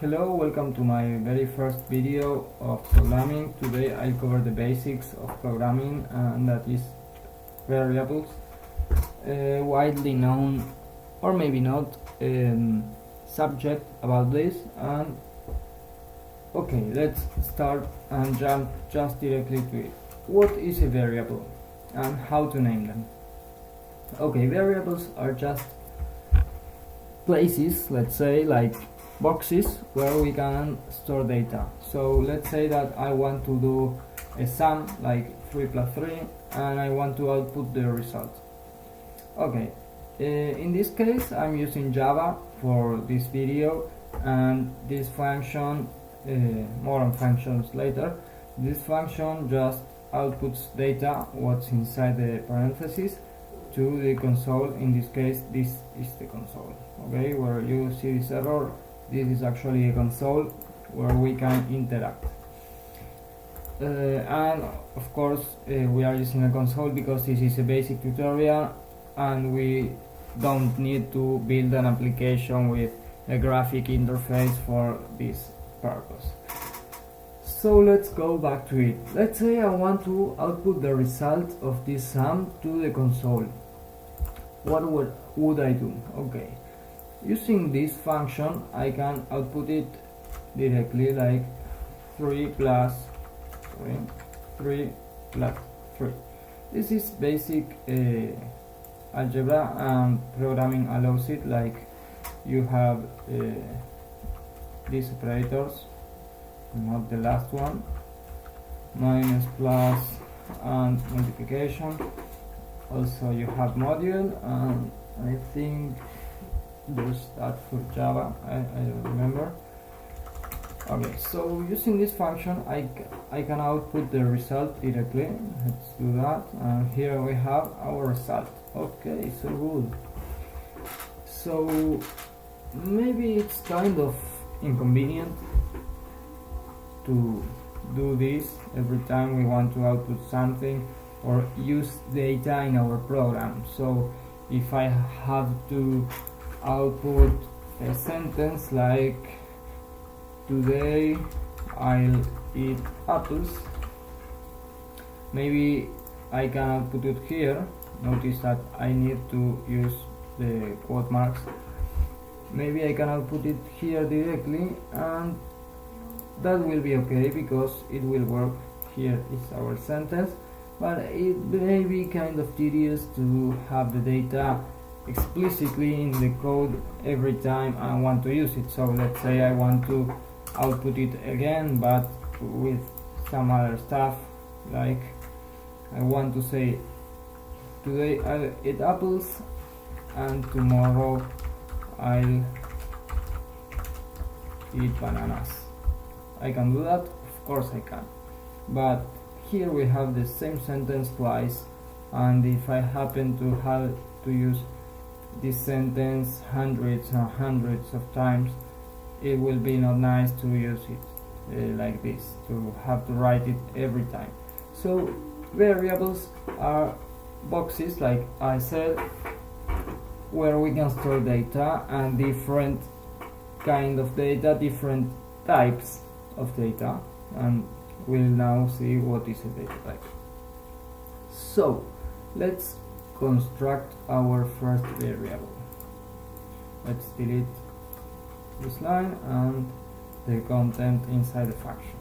Hello, welcome to my very first video of programming. Today I'll cover the basics of programming, and that is variables. Widely known, or maybe not, subject about this. And okay, let's start and jump just directly to it. What is a variable and how to name them? Okay, variables are just places, let's say, like boxes where we can store data. So let's say that I want to do a sum like 3 plus 3 and I want to output the result. Okay, in this case I'm using Java for this video, and this function, more on functions later, this function just outputs data what's inside the parentheses to the console. In this case this is the console, okay, where you see this error. This is actually a console where we can interact, and of course we are using a console because this is a basic tutorial and we don't need to build an application with a graphic interface for this purpose. So let's go back to it. Let's say I want to output the result of this sum to the console. What would I do? Okay, using this function I can output it directly, like 3 plus 3. This is basic algebra, and programming allows it. Like you have these operators, not the last one, minus, plus, and multiplication. Also you have module, and I think there's that for Java, I don't remember. Okay, so using this function I can output the result directly. Let's do that, and here we have our result. Okay, so good. So maybe it's kind of inconvenient to do this every time we want to output something or use data in our program. So if I have to output a sentence like today I'll eat apples, maybe I can output it here. Notice that I need to use the quote marks. Maybe I can output it here directly, and that will be okay because it will work. Here is our sentence, but it may be kind of tedious to have the data explicitly in the code every time I want to use it. So let's say I want to output it again, but with some other stuff, like I want to say today I'll eat apples and tomorrow I'll eat bananas. I can do that, of course I can, but here we have the same sentence twice, and if I happen to have to use this sentence hundreds and hundreds of times, it will be not nice to use it like this, to have to write it every time. So variables are boxes, like I said, where we can store data, and different kind of data, different types of data, and we'll now see what is a data type. So let's construct our first variable. Let's delete this line and the content inside the function.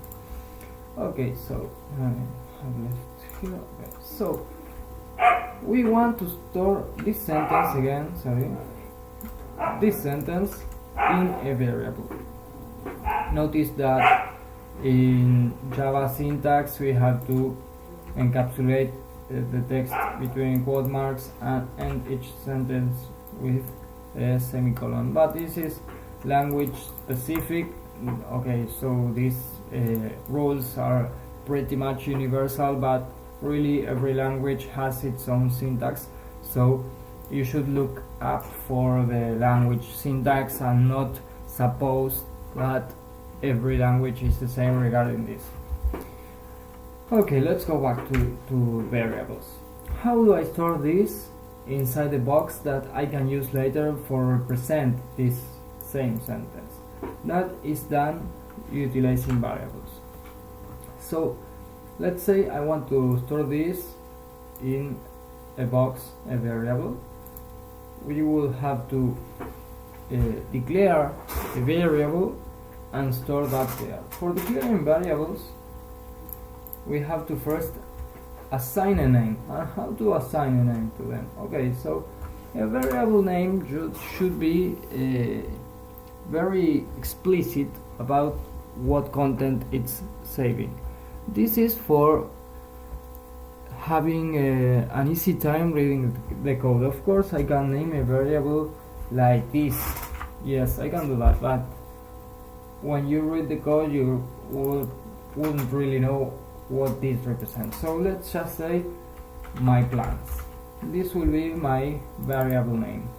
Okay, so I have left here. Okay, so we want to store this sentence again, this sentence in a variable. Notice that in Java syntax we have to encapsulate the text between quote marks and end each sentence with a semicolon, but this is language specific. Okay, so these rules are pretty much universal, but really every language has its own syntax, so you should look up for the language syntax and not suppose that every language is the same regarding this. Okay, let's go back to variables. How do I store this inside the box that I can use later for represent this same sentence? That is done utilizing variables. So let's say I want to store this in a box, a variable. We will have to declare a variable and store that there. For declaring variables, we have to first assign a name. How to assign a name to them? Okay, so a variable name should be very explicit about what content it's saving. This is for having an easy time reading the code. Of course, I can name a variable like this. Yes, I can do that, but when you read the code, you wouldn't really know what this represents. So let's just say my plans. This will be my variable name.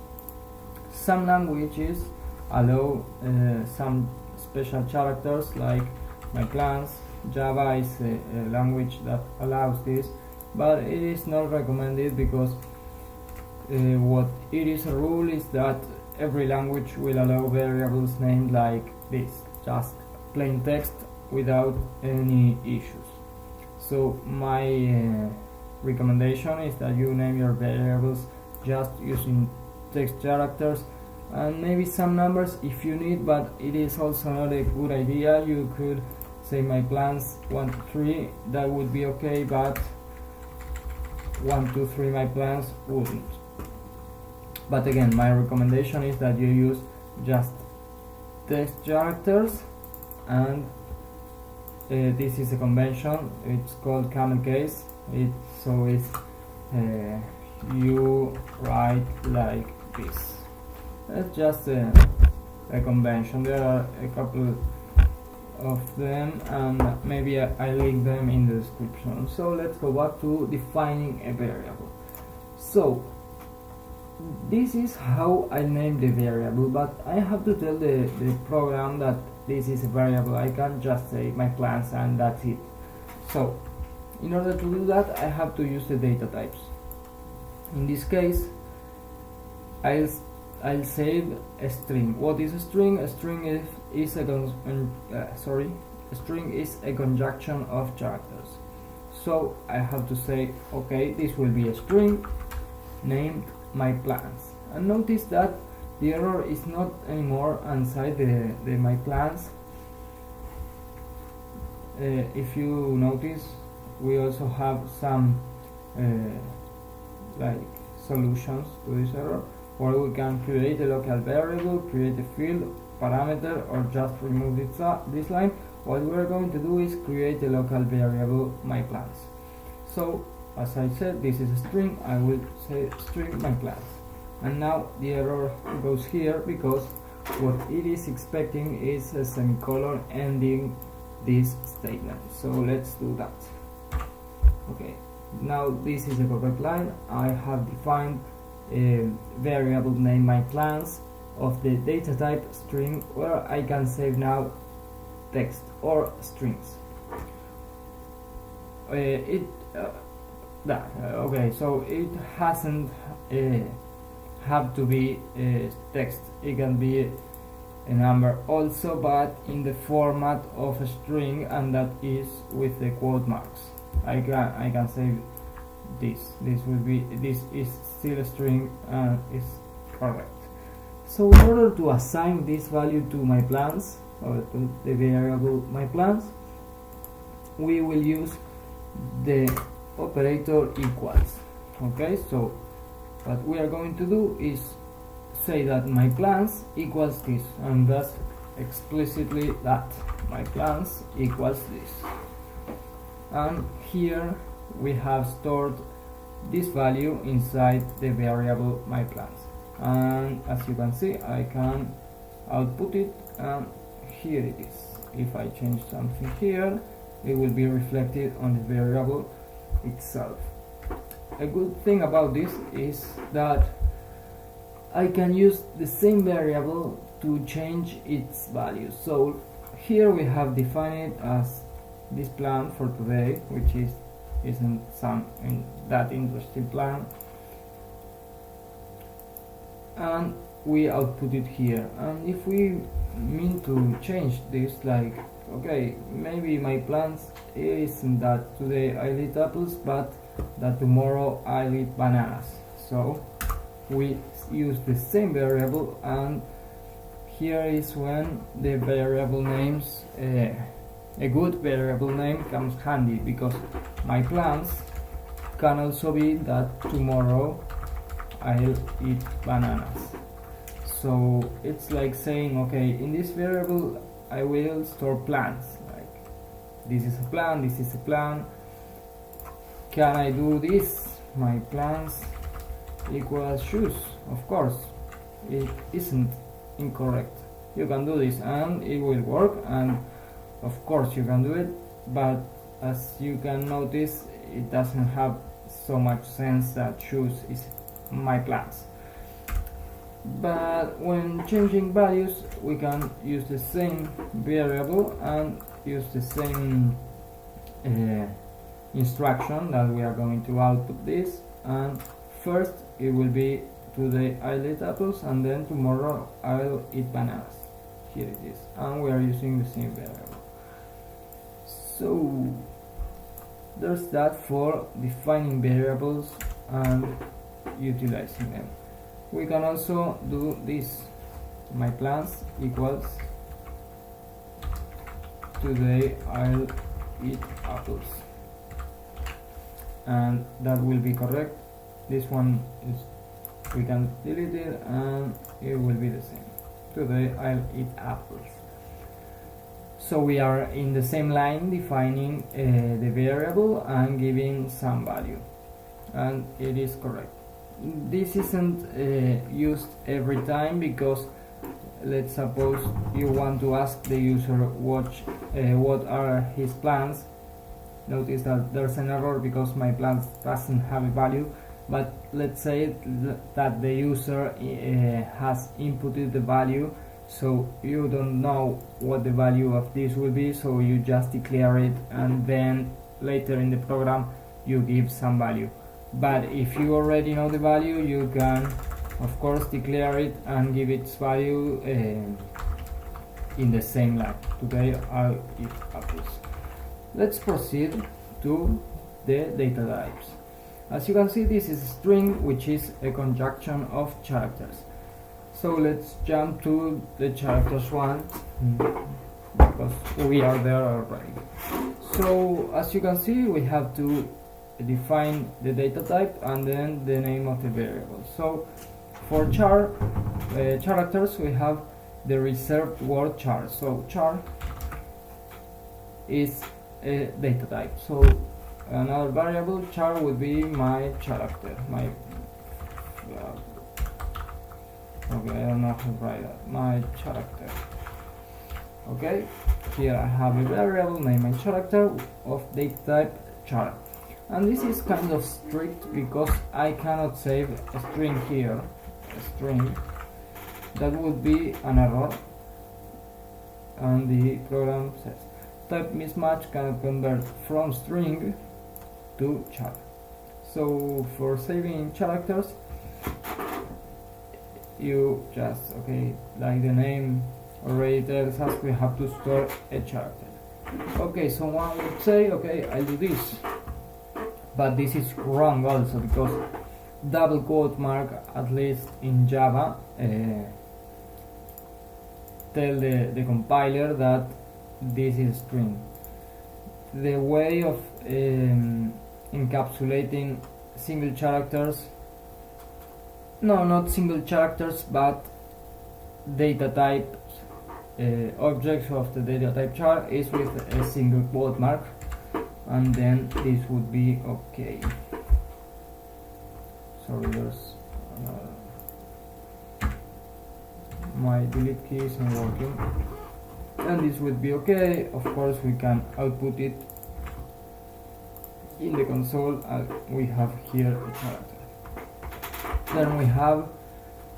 Some languages allow some special characters like my plans. Java is a language that allows this, but it is not recommended because what it is a rule is that every language will allow variables named like this, just plain text without any issues. So my recommendation is that you name your variables just using text characters and maybe some numbers if you need, but it is also not a good idea. You could say my plans 1 to 3, that would be okay, but 1 2 3 my plans wouldn't. But again, my recommendation is that you use just text characters, and this is a convention. It's called camel case. So it's you write like this. That's just a convention. There are a couple of them, and maybe I link them in the description. So let's go back to defining a variable. So this is how I name the variable, but I have to tell the program that this is a variable. I can't just say my plans and that's it. So in order to do that, I have to use the data types. In this case, I'll save a string. What is a string? A string is a conjunction of characters. So I have to say, okay, this will be a string named my plans. And notice that the error is not anymore inside the my plans. If you notice, we also have some like solutions to this error, where we can create a local variable, create a field, parameter, or just remove this line. What we're going to do is create a local variable, my plans. So as I said, this is a string. I will say string my plans. And now the error goes here because what it is expecting is a semicolon ending this statement. So let's do that. Okay, now this is a correct line. I have defined a variable named my plans of the data type string, where I can save now text or strings. Okay, so it hasn't have to be text. It can be a number also, but in the format of a string, and that is with the quote marks. I can save this. This is still a string and is correct. So in order to assign this value to my plans, or to the variable my plans, we will use the operator equals. Okay, so what we are going to do is say that my plans equals this, and thus explicitly that my plans equals this. And here we have stored this value inside the variable my plans, and as you can see, I can output it, and here it is. If I change something here, it will be reflected on the variable itself. A good thing about this is that I can use the same variable to change its value. So here we have defined it as this plan for today, which isn't that interesting plan, and we output it here. And if we mean to change this, like, okay, maybe my plans isn't that today I'll eat apples, but that tomorrow I'll eat bananas. So we use the same variable, and here is when the variable names, a good variable name comes handy, because my plans can also be that tomorrow I'll eat bananas. So it's like saying, okay, in this variable I will store plans, like this is a plan, this is a plan. Can I do this? My plans equals shoes. Of course, it isn't incorrect. You can do this and it will work, and of course you can do it, but as you can notice, it doesn't have so much sense that shoes is my plans. But when changing values, we can use the same variable and use the same instruction that we are going to output this. And first it will be today I'll eat apples, and then tomorrow I'll eat bananas. Here it is, and we are using the same variable. So there's that for defining variables and utilizing them. We can also do this. My plans equals today I'll eat apples, and that will be correct. This one is, we can delete it and it will be the same. Today I'll eat apples. So we are in the same line defining the variable and giving some value, and it is correct. This isn't used every time, because let's suppose you want to ask the user what are his plans. Notice that there's an error because my plans doesn't have a value, but let's say that the user has inputted the value, so you don't know what the value of this will be, so you just declare it, and then later in the program you give some value. But if you already know the value, you can of course declare it and give its value in the same line. Today I'll eat apples. Let's proceed to the data types. As you can see, this is a string, which is a conjunction of characters. So let's jump to the characters one, because we are there already. So as you can see, we have to define the data type and then the name of the variable. So for characters, we have the reserved word char. So char is a data type. So another variable char would be my character. Okay, I don't know how to write that. My character. Okay, here I have a variable named my character of data type char. And this is kind of strict because I cannot save a string here. A string. That would be an error. And the program says type mismatch cannot convert from string to char. So for saving characters, you just, okay, like the name already tells us, we have to store a character. Okay, so one would say, okay, I'll do this, but this is wrong also, because double quote mark, at least in Java, tell the compiler that this is string. The way of encapsulating single characters, no, not single characters, but data type objects of the data type char is with a single quote mark, and then this would be okay. Sorry, there's my delete key isn't working, and this would be okay. Of course, we can output it in the console, and we have here a character. Then we have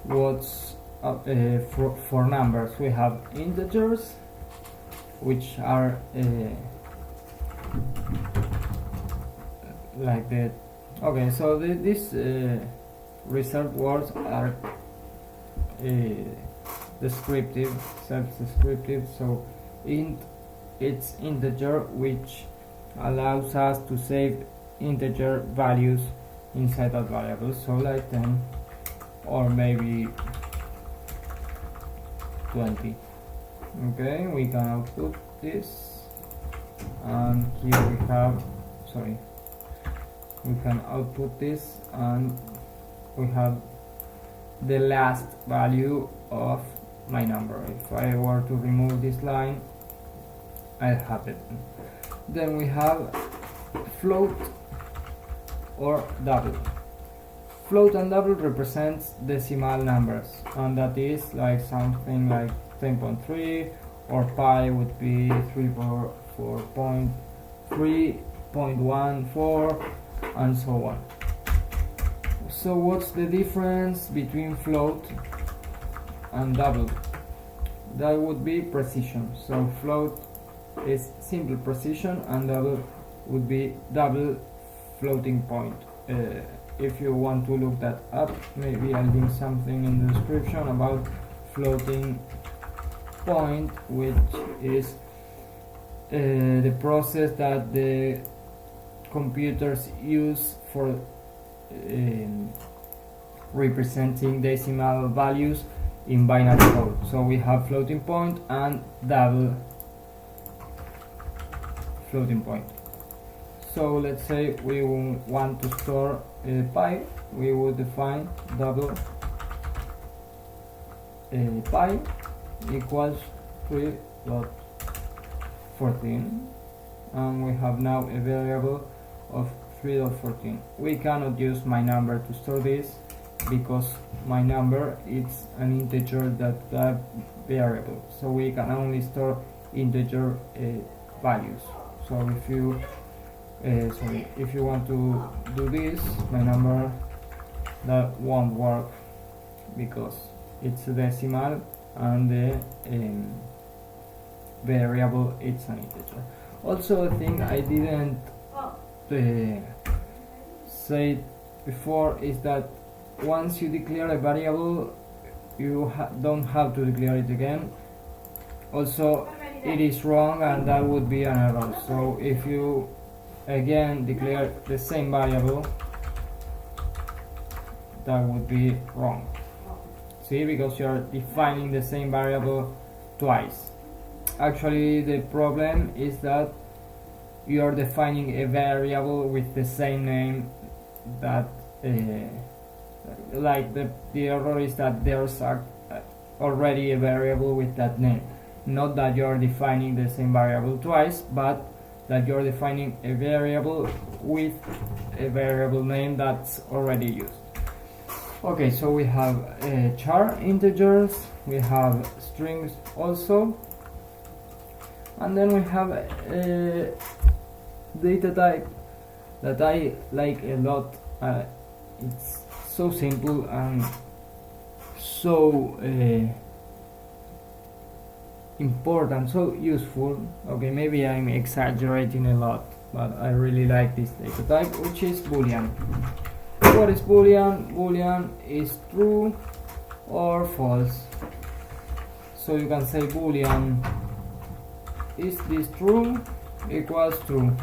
what's for numbers. We have integers, which are like that. Okay, so these reserved words are descriptive, self-descriptive. So int, it's integer, which allows us to save integer values inside that variable, so like 10 or maybe 20. Okay, we can output this, and here we have, sorry, we can output this, and we have the last value of my number. If I were to remove this line, I'll have it. Then we have float or double. Float and double represents decimal numbers, and that is like something like 10.3, or pi would be 344.3.14, and so on. So what's the difference between float and double? That would be precision. So float is simple precision, and double would be double floating point. If you want to look that up, maybe I'll link something in the description about floating point, which is the process that the computers use for representing decimal values in binary code. So we have floating point and double floating point. So let's say we want to store pi, we would define double pi equals 3.14, and we have now a variable of 3.14. We cannot use my number to store this because my number is an integer that variable, so we can only store integer values. So if you if you want to do this, my number, that won't work because it's a decimal and the variable it's an integer. Also, a thing I didn't say before is that once you declare a variable, you don't have to declare it again. Also, it is wrong, and that would be an error. So if you again declare the same variable, that would be wrong. See, because you are defining the same variable twice. Actually, the problem is that you are defining a variable with the same name. That like the error is that there's already a variable with that name. Not that you are defining the same variable twice, but that you're defining a variable with a variable name that's already used. Okay, so we have char integers, we have strings also, and then we have a data type that I like a lot. It's so simple and so important, so useful. Okay, maybe I'm exaggerating a lot, but I really like this data type, which is Boolean. What is Boolean? Boolean is true or false. So you can say Boolean, is this true, equals true,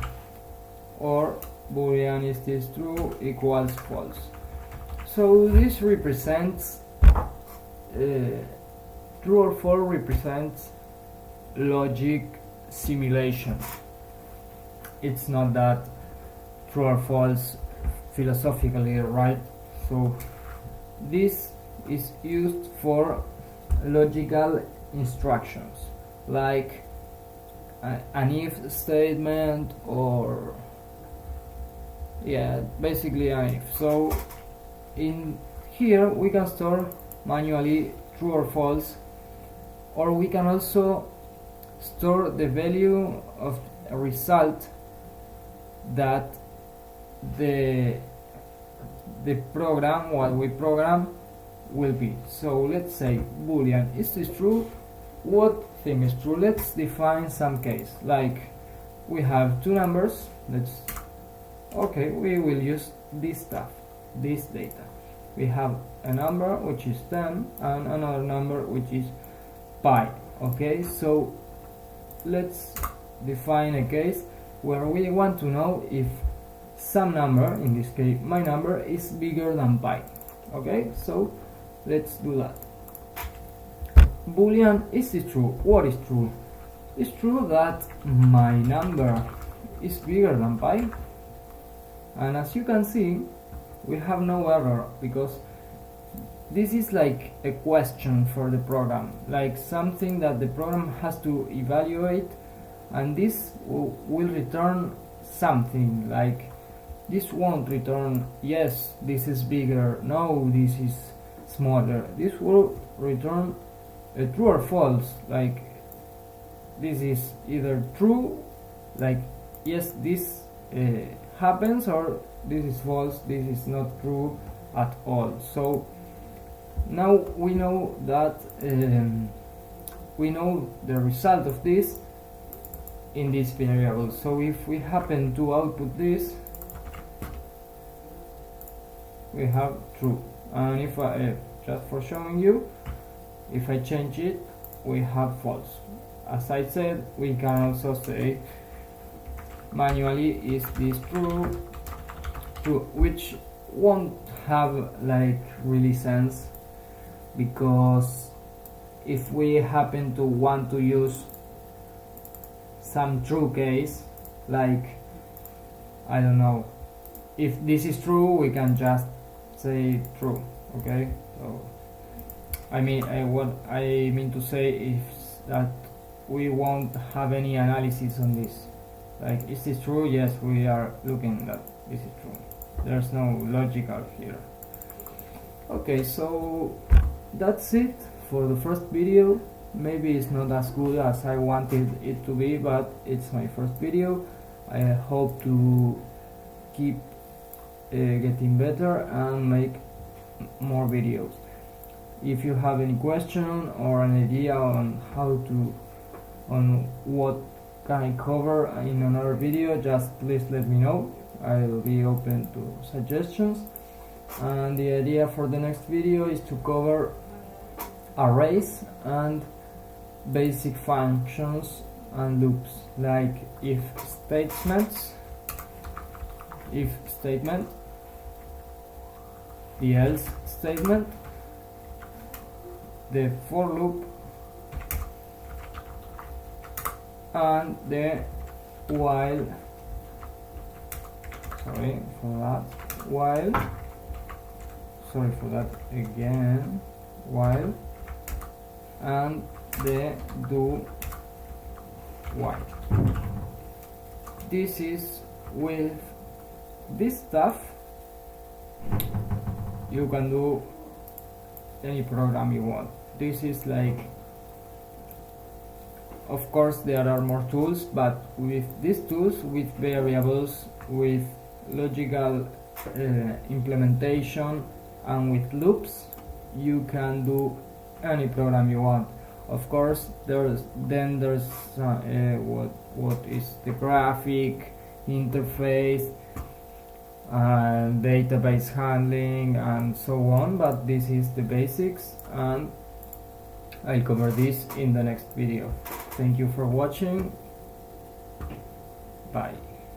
or Boolean, is this true, equals false. So this represents true or false represents logic simulation. It's not that true or false philosophically, right? So this is used for logical instructions like an if statement, or basically an if. So in here we can store manually true or false, or we can also store the value of a result that the program, what we program, will be. So let's say Boolean, is this true? What thing is true? Let's define some case, like we have two numbers. We will use this stuff, this data. we have a number which is 10 and another number which is pi. Okay, so let's define a case where we want to know if some number, in this case my number, is bigger than pi. Okay, so let's do that. Boolean, is it true? What is true? It's true that my number is bigger than pi, and as you can see we have no error, because this is like a question for the program, like something that the program has to evaluate, and this will return something. Like this won't return yes this is bigger, no this is smaller. This will return a true or false, like this is either true, like yes this happens, or this is false, this is not true at all. So now we know that we know the result of this in this variable. So if we happen to output this, we have true, and if I just for showing you, if I change it, we have false. As I said, we can also say manually is this true, which won't have like really sense, because if we happen to want to use some true case, like I don't know, if this is true we can just say true. Okay, so what I mean to say is that we won't have any analysis on this, like is this true? Yes, we are looking that this is true. There's no logical here. Okay, so that's it for the first video. Maybe it's not as good as I wanted it to be, but it's my first video. I hope to keep getting better and make more videos. If you have any question or an idea on what can I cover in another video, just please let me know. I'll be open to suggestions. And the idea for the next video is to cover arrays and basic functions and loops, like if statement, the else statement, the for loop, and the while, while, and the do while. This is with this stuff you can do any program you want. This is like, of course there are more tools, but with these tools, with variables, with logical implementation, and with loops, you can do any program you want. Of course there's what is the graphic interface, database handling, and so on, but this is the basics, and I'll cover this in the next video. Thank you for watching. Bye.